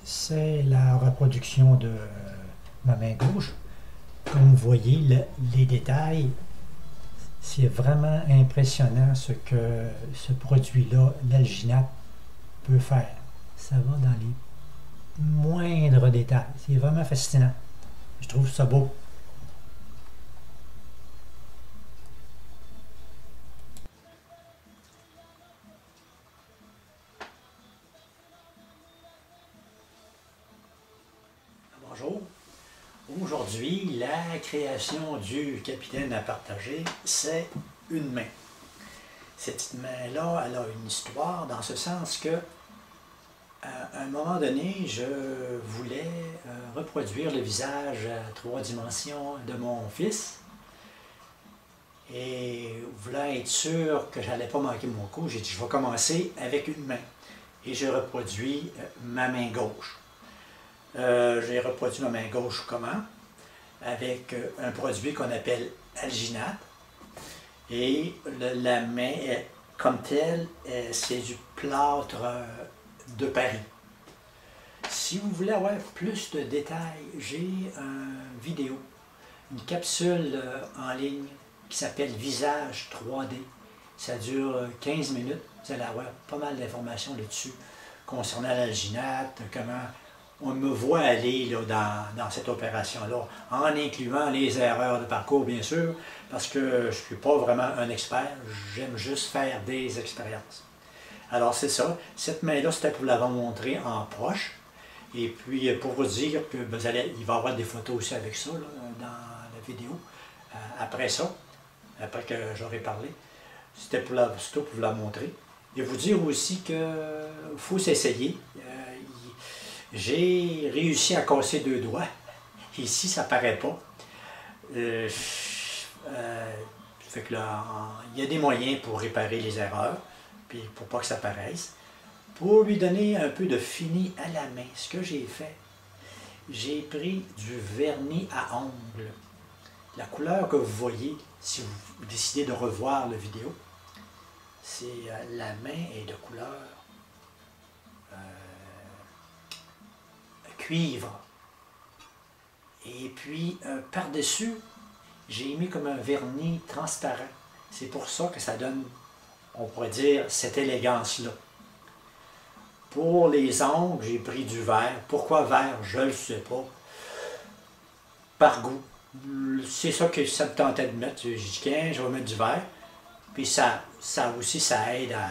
c'est la reproduction de ma main gauche. Comme vous voyez, les détails, c'est vraiment impressionnant ce que ce produit-là, l'alginate, peut faire. Ça va dans les moindres détails. C'est vraiment fascinant. Je trouve ça beau. Bonjour. Aujourd'hui, la création du capitaine à partager, c'est une main. Cette main-là, elle a une histoire dans ce sens que, à un moment donné, je voulais reproduire le visage à 3 dimensions de mon fils. Et voulant être sûr que j'allais pas manquer mon coup, j'ai dit je vais commencer avec une main. Et j'ai reproduit ma main gauche. J'ai reproduit ma main gauche comment? Avec un produit qu'on appelle alginate. Et la main, comme telle, c'est du plâtre de Paris. Si vous voulez avoir plus de détails, j'ai une vidéo, une capsule en ligne qui s'appelle Visage 3D. Ça dure 15 minutes. Vous allez avoir pas mal d'informations là-dessus concernant l'alginate, comment on me voit aller là, dans cette opération-là, en incluant les erreurs de parcours, bien sûr, parce que je ne suis pas vraiment un expert, j'aime juste faire des expériences. Alors c'est ça, cette main-là, c'était pour l'avoir montré en proche, et puis pour vous dire que il va y avoir des photos aussi avec ça, là, dans la vidéo, après ça, après que j'aurai parlé, c'était pour vous la montrer, et vous dire aussi qu'il faut s'essayer. J'ai réussi à casser 2 doigts. Ici, ça ne paraît pas. Fait que là, il y a des moyens pour réparer les erreurs, puis pour pas que ça paraisse. Pour lui donner un peu de fini à la main, ce que j'ai fait, j'ai pris du vernis à ongles. La couleur que vous voyez, si vous décidez de revoir la vidéo, c'est la main est de couleur cuivre. Et puis, par-dessus, j'ai mis comme un vernis transparent. C'est pour ça que ça donne, on pourrait dire, cette élégance-là. Pour les ongles, j'ai pris du vert. Pourquoi vert? Je ne le sais pas. Par goût. C'est ça que ça me tentait de mettre. J'ai dit, tiens, je vais mettre du vert. Puis ça aussi, ça aide à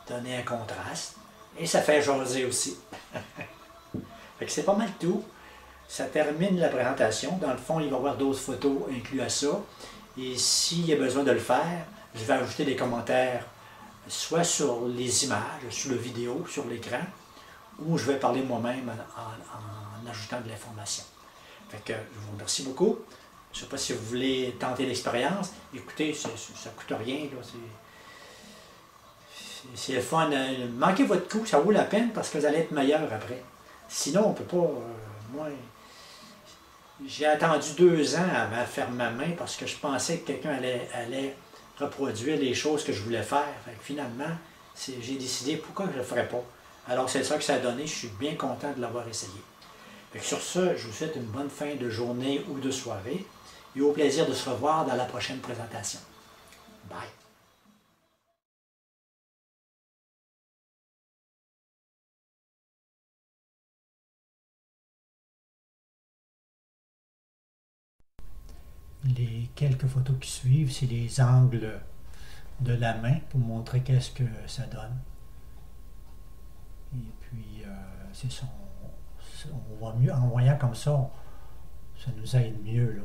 donner un contraste. Et ça fait jaser aussi. C'est pas mal tout. Ça termine la présentation. Dans le fond, il va y avoir d'autres photos incluses à ça. Et s'il y a besoin de le faire, je vais ajouter des commentaires, soit sur les images, sur la vidéo, sur l'écran, ou je vais parler moi-même en ajoutant de l'information. Fait que je vous remercie beaucoup. Je ne sais pas si vous voulez tenter l'expérience. Écoutez, ça ne coûte rien. C'est le fun. Manquez votre coup, ça vaut la peine parce que vous allez être meilleur après. Sinon, on ne peut pas... moi, j'ai attendu 2 ans avant de faire ma main parce que je pensais que quelqu'un allait reproduire les choses que je voulais faire. Fait que finalement, j'ai décidé pourquoi je ne le ferais pas. Alors, c'est ça que ça a donné. Je suis bien content de l'avoir essayé. Fait que sur ce, je vous souhaite une bonne fin de journée ou de soirée et au plaisir de se revoir dans la prochaine présentation. Bye! Les quelques photos qui suivent, c'est les angles de la main pour montrer qu'est-ce que ça donne. Et puis, c'est ça, on voit mieux, en voyant comme ça, ça nous aide mieux là,